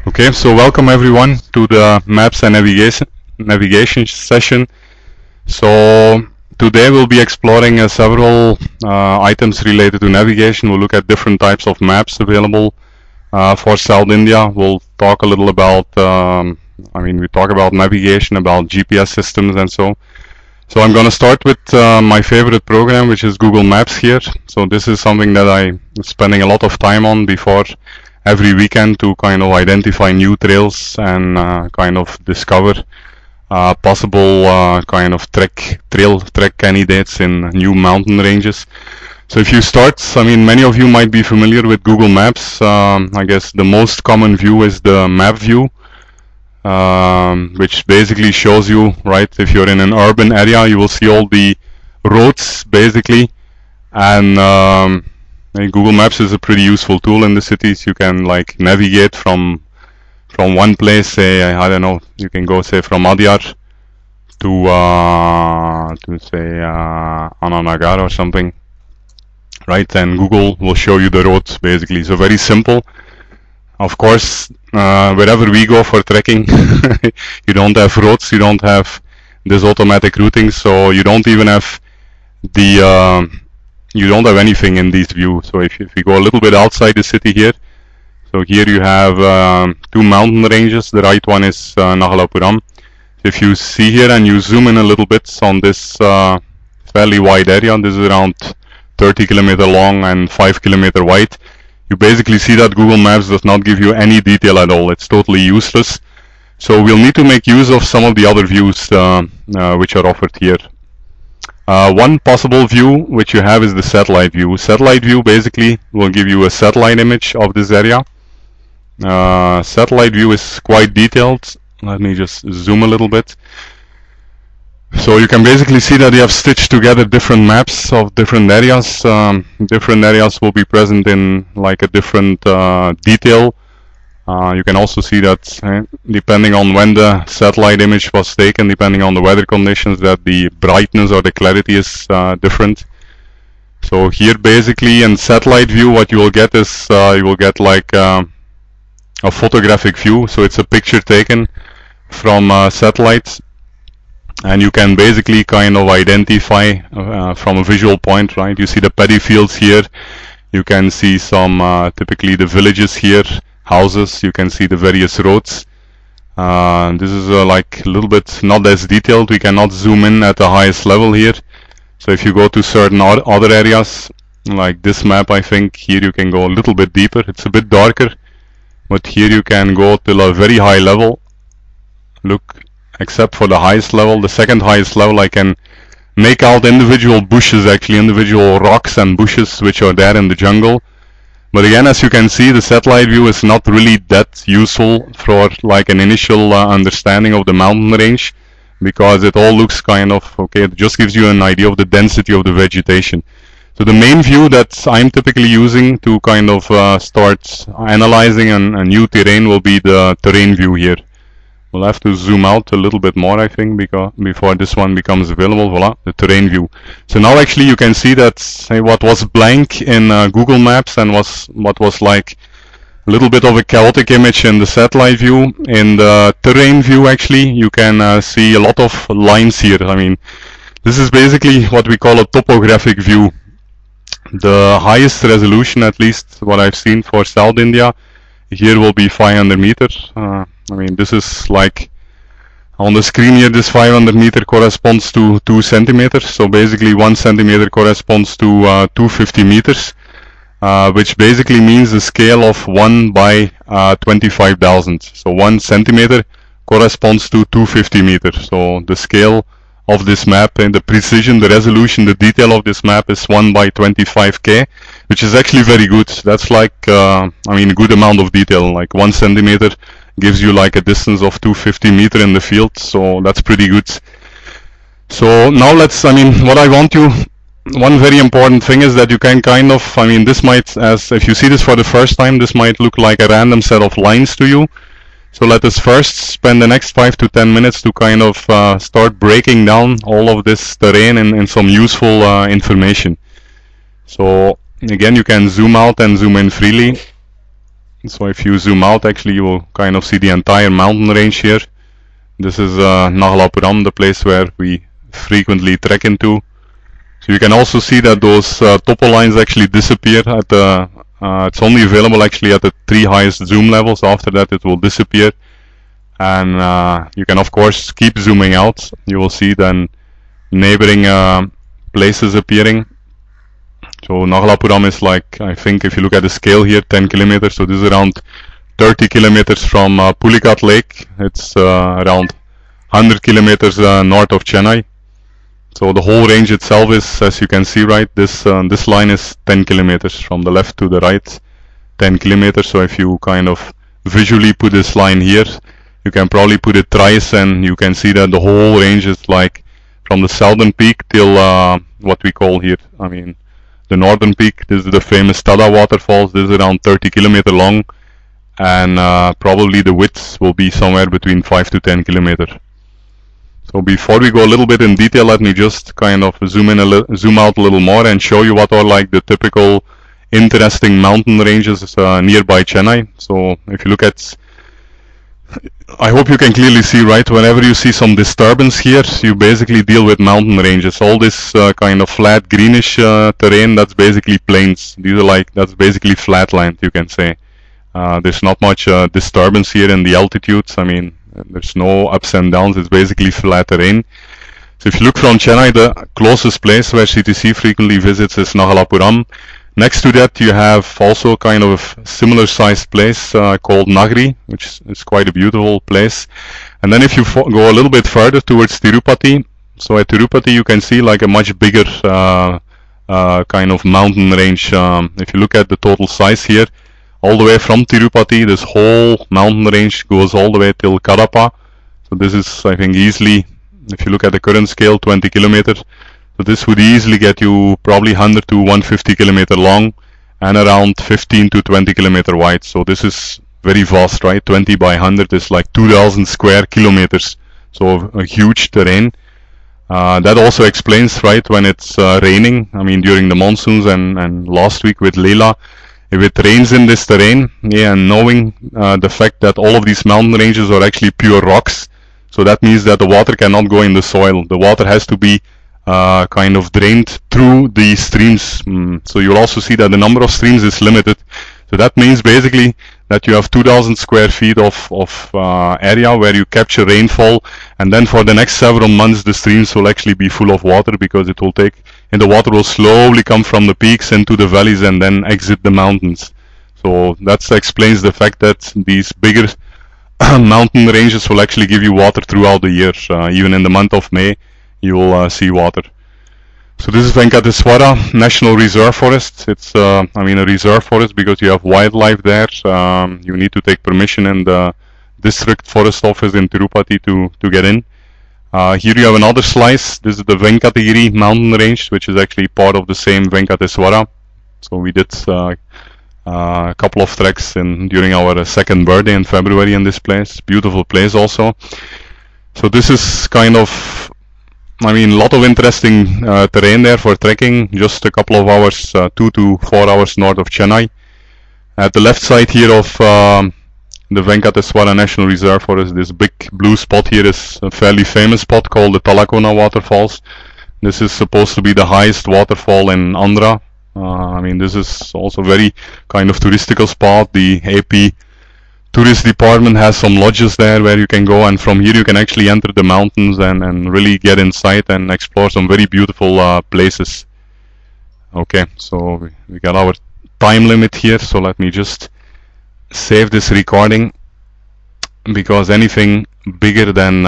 Okay, so welcome everyone to the Maps and Navigation session. So today we'll be exploring several items related to navigation. We'll look at different types of maps available for South India. We'll talk a little about, we talk about navigation, about GPS systems and so. So I'm going to start with my favorite program, which is Google Maps here. So this is something that I'm spending a lot of time on before every weekend to kind of identify new trails and kind of discover possible kind of trail trek candidates in new mountain ranges. So if you start, many of you might be familiar with Google Maps. I guess the most common view is the map view, which basically shows you, right, if you're in an urban area, you will see all the roads basically, and Google Maps is a pretty useful tool in the cities. You can like navigate from one place, say, I don't know, you can go say from Adyar to say Ananagar or something, right? And Google will show you the roads basically. So very simple. Of course, wherever we go for trekking, you don't have roads, you don't have this automatic routing, so you don't even have the you don't have anything in this view. So if you go a little bit outside the city here, so here you have two mountain ranges. The right one is Nagalapuram. If you see here and you zoom in a little bit on this fairly wide area, this is around 30 kilometer long and 5 kilometer wide, you basically see that Google Maps does not give you any detail at all. It's totally useless. So we'll need to make use of some of the other views which are offered here. One possible view which you have is the satellite view. Satellite view basically will give you a satellite image of this area. Satellite view is quite detailed. Let me just zoom a little bit. So you can basically see that you have stitched together different maps of different areas. Different areas will be present in like a different detail. You can also see that depending on when the satellite image was taken, depending on the weather conditions, that the brightness or the clarity is different. So here basically in satellite view what you will get is you will get like a photographic view. So it's a picture taken from satellites, and you can basically kind of identify from a visual point, right? You see the paddy fields here, you can see some typically the villages here, houses, you can see the various roads. This is like a little bit not as detailed. We cannot zoom in at the highest level here. So if you go to certain other areas, like this map, I think here you can go a little bit deeper. It's a bit darker, but here you can go till a very high level. Look, except for the highest level, the second highest level, I can make out individual bushes, actually individual rocks and bushes which are there in the jungle. But again, as you can see, the satellite view is not really that useful for like an initial understanding of the mountain range, because it all looks kind of, okay, it just gives you an idea of the density of the vegetation. So the main view that I'm typically using to kind of start analyzing a new terrain will be the terrain view here. We'll have to zoom out a little bit more, I think, because before this one becomes available. Voila, the terrain view. So now actually you can see that what was blank in Google Maps and what was like a little bit of a chaotic image in the satellite view, in the terrain view actually you can see a lot of lines here. I mean, this is basically what we call a topographic view. The highest resolution, at least what I've seen for South India, here will be 500 meters. This is like on the screen here, this 500 meter corresponds to 2 centimeters. So basically 1 centimeter corresponds to 250 meters, which basically means a scale of 1 by 25,000. So 1 centimeter corresponds to 250 meters. So the scale of this map and the precision, the resolution, the detail of this map is 1 by 25k, which is actually very good. That's like, a good amount of detail. Like 1 centimeter gives you like a distance of 250 meters in the field, so that's pretty good. So now let's, what I want you, one very important thing is that you can kind of, this might, as if you see this for the first time, this might look like a random set of lines to you. So let us first spend the next 5 to 10 minutes to kind of start breaking down all of this terrain in some useful information. So again, you can zoom out and zoom in freely. So if you zoom out, actually you will kind of see the entire mountain range here. This is Nagalapuram, the place where we frequently trek into. So you can also see that those topo lines actually disappear at the it's only available actually at the 3 highest zoom levels. After that it will disappear, and you can of course keep zooming out. You will see then neighboring places appearing. So Nagalapuram is like, I think if you look at the scale here, 10 kilometers. So this is around 30 kilometers from Pulicat Lake. It's around 100 kilometers north of Chennai. So the whole range itself is, as you can see, right, this line is 10 kilometers from the left to the right, 10 kilometers. So if you kind of visually put this line here, you can probably put it thrice, and you can see that the whole range is like from the southern peak till what we call here, I mean, the northern peak. This is the famous Tada waterfalls. This is around 30 kilometers long, and probably the width will be somewhere between 5 to 10 kilometers. So before we go a little bit in detail, let me just kind of zoom out a little more and show you what are like the typical interesting mountain ranges nearby Chennai. So if you look at, I hope you can clearly see, right, whenever you see some disturbance here, you basically deal with mountain ranges. All this kind of flat greenish terrain, that's basically plains. These are like, that's basically flatland, you can say. There's not much disturbance here in the altitudes. I mean, there's no ups and downs. It's basically flat terrain. So if you look from Chennai, the closest place where CTC frequently visits is Nagalapuram. Next to that, you have also kind of a similar sized place called Nagri, which is quite a beautiful place. And then if you go a little bit further towards Tirupati, so at Tirupati you can see like a much bigger kind of mountain range. If you look at the total size here, all the way from Tirupati, this whole mountain range goes all the way till Kadapa. So this is, I think, easily, if you look at the current scale, 20 kilometers. So this would easily get you probably 100 to 150 kilometer long and around 15 to 20 kilometer wide. So this is very vast, right? 20 by 100 is like 2,000 square kilometers. So a huge terrain. That also explains, right, when it's raining, I mean during the monsoons and last week with Leila, if it rains in this terrain, yeah, and knowing the fact that all of these mountain ranges are actually pure rocks, so that means that the water cannot go in the soil. The water has to be kind of drained through the streams. So you'll also see that the number of streams is limited. So that means basically that you have 2,000 square feet of area where you capture rainfall, and then for the next several months the streams will actually be full of water, because it will take, and the water will slowly come from the peaks into the valleys and then exit the mountains. So that explains the fact that these bigger mountain ranges will actually give you water throughout the year. Even in the month of May you will see water. So this is Venkateswara National Reserve Forest. It's I mean a reserve forest because you have wildlife there. You need to take permission in the district forest office in Tirupati to get in. Here you have another slice. This is the Venkatagiri mountain range, which is actually part of the same Venkateswara. So we did a couple of treks during our second birthday in February in this place. Beautiful place also. So this is kind of, I mean, a lot of interesting terrain there for trekking. Just a couple of hours, 2 to 4 hours north of Chennai. At the left side here of the Venkateswara National Reserve Forest, this big blue spot here is a fairly famous spot called the Talakona Waterfalls. This is supposed to be the highest waterfall in Andhra. I mean, this is also very kind of touristical spot. The AP tourist department has some lodges there where you can go, and from here you can actually enter the mountains and really get inside and explore some very beautiful places. Okay, so we got our time limit here, so let me just save this recording, because anything bigger than